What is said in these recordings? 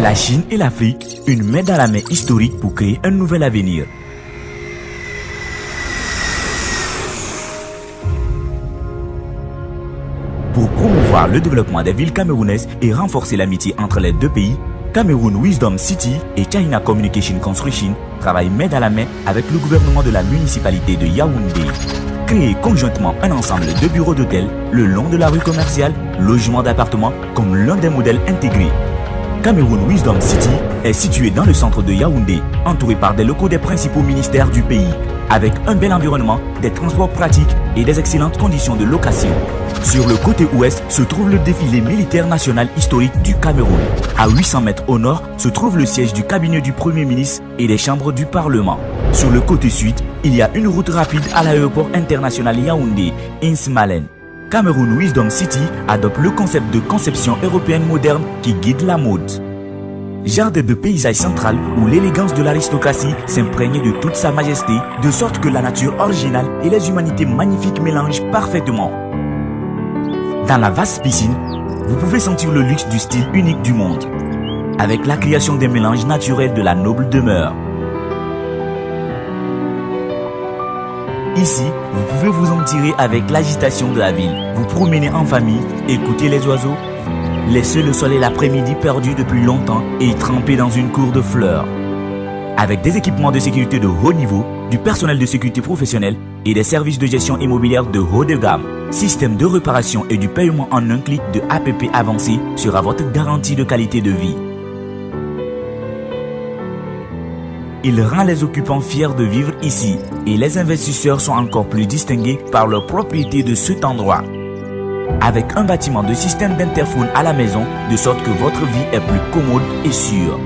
La Chine et l'Afrique, une main dans la main historique pour créer un nouvel avenir. Pour promouvoir le développement des villes camerounaises et renforcer l'amitié entre les deux pays, Cameroun Wisdom City et China Communication Construction travaillent main dans la main avec le gouvernement de la municipalité de Yaoundé. Créer conjointement un ensemble de bureaux d'hôtel le long de la rue commerciale, logements d'appartements comme l'un des modèles intégrés. Cameroun Wisdom City est situé dans le centre de Yaoundé, entouré par des locaux des principaux ministères du pays, avec un bel environnement, des transports pratiques et des excellentes conditions de location. Sur le côté ouest se trouve le défilé militaire national historique du Cameroun. À 800 mètres au nord se trouve le siège du cabinet du Premier ministre et des chambres du Parlement. Sur le côté sud, il y a une route rapide à l'aéroport international Yaoundé, Insmalen. Cameroun Wisdom City adopte le concept de conception européenne moderne qui guide la mode. Jardin de paysage central où l'élégance de l'aristocratie s'imprègne de toute sa majesté, de sorte que la nature originale et les humanités magnifiques mélangent parfaitement. Dans la vaste piscine, vous pouvez sentir le luxe du style unique du monde, avec la création des mélanges naturels de la noble demeure. Ici, vous pouvez vous en tirer avec l'agitation de la ville, vous promener en famille, écouter les oiseaux, laisser le soleil l'après-midi perdu depuis longtemps et tremper dans une cour de fleurs. Avec des équipements de sécurité de haut niveau, du personnel de sécurité professionnel et des services de gestion immobilière de haut de gamme, système de réparation et du paiement en un clic de APP avancé sera votre garantie de qualité de vie. Il rend les occupants fiers de vivre ici et les investisseurs sont encore plus distingués par leur propriété de cet endroit. Avec un bâtiment de système d'interphone à la maison, de sorte que votre vie est plus commode et sûre.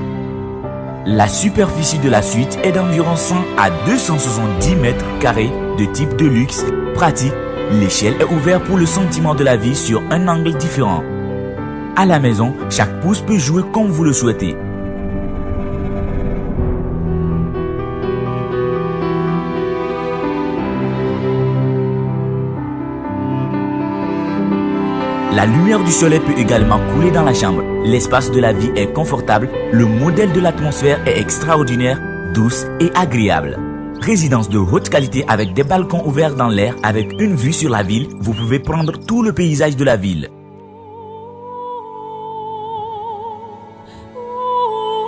La superficie de la suite est d'environ 100 à 270 mètres carrés de type de luxe, pratique. L'échelle est ouverte pour le sentiment de la vie sur un angle différent. À la maison, chaque pouce peut jouer comme vous le souhaitez. La lumière du soleil peut également couler dans la chambre. L'espace de la vie est confortable. Le modèle de l'atmosphère est extraordinaire, douce et agréable. Résidence de haute qualité avec des balcons ouverts dans l'air avec une vue sur la ville. Vous pouvez prendre tout le paysage de la ville.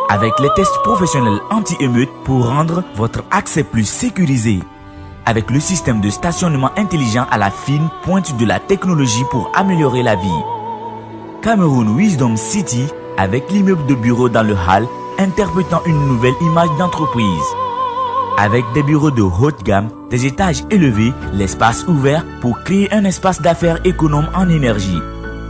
Avec les tests professionnels anti-émeute pour rendre votre accès plus sécurisé. Avec le système de stationnement intelligent à la fine pointe de la technologie pour améliorer la vie. Cameroun Wisdom City avec l'immeuble de bureaux dans le hall interprétant une nouvelle image d'entreprise. Avec des bureaux de haute gamme, des étages élevés, l'espace ouvert pour créer un espace d'affaires économe en énergie.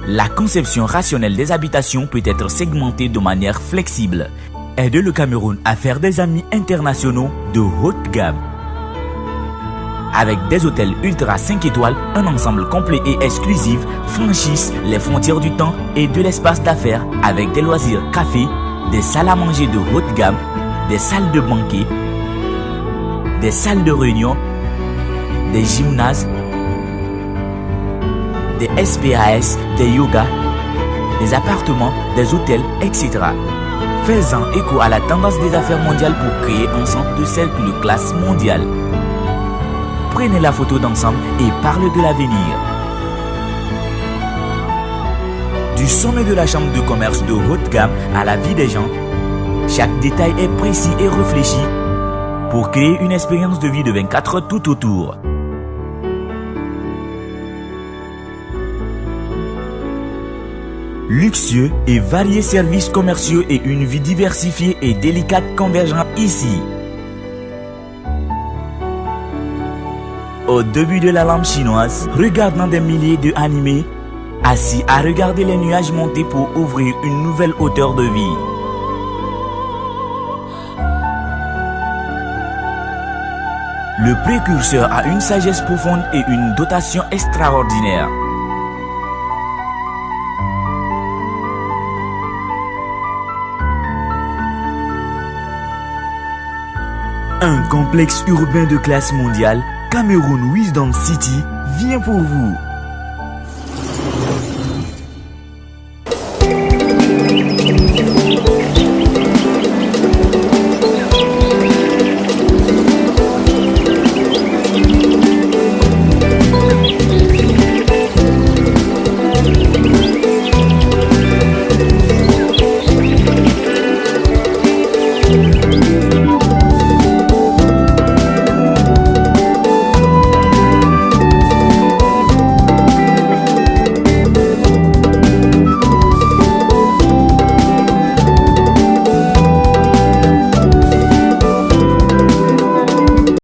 La conception rationnelle des habitations peut être segmentée de manière flexible. Aide le Cameroun à faire des amis internationaux de haute gamme. Avec des hôtels ultra 5 étoiles, un ensemble complet et exclusif franchissent les frontières du temps et de l'espace d'affaires avec des loisirs café, des salles à manger de haute gamme, des salles de banquet, des salles de réunion, des gymnases, des SPAS, des yogas, des appartements, des hôtels, etc. Faisant écho à la tendance des affaires mondiales pour créer un centre de cercle de classe mondiale. Prenez la photo d'ensemble et parlez de l'avenir. Du sommet de la chambre de commerce de haute gamme à la vie des gens, chaque détail est précis et réfléchi pour créer une expérience de vie de 24 heures tout autour. Luxueux et variés services commerciaux et une vie diversifiée et délicate convergent ici. Au début de la lampe chinoise, regardant des milliers d'animés, assis à regarder les nuages monter pour ouvrir une nouvelle hauteur de vie. Le précurseur a une sagesse profonde et une dotation extraordinaire. Un complexe urbain de classe mondiale, Cameroun Wisdom City vient pour vous.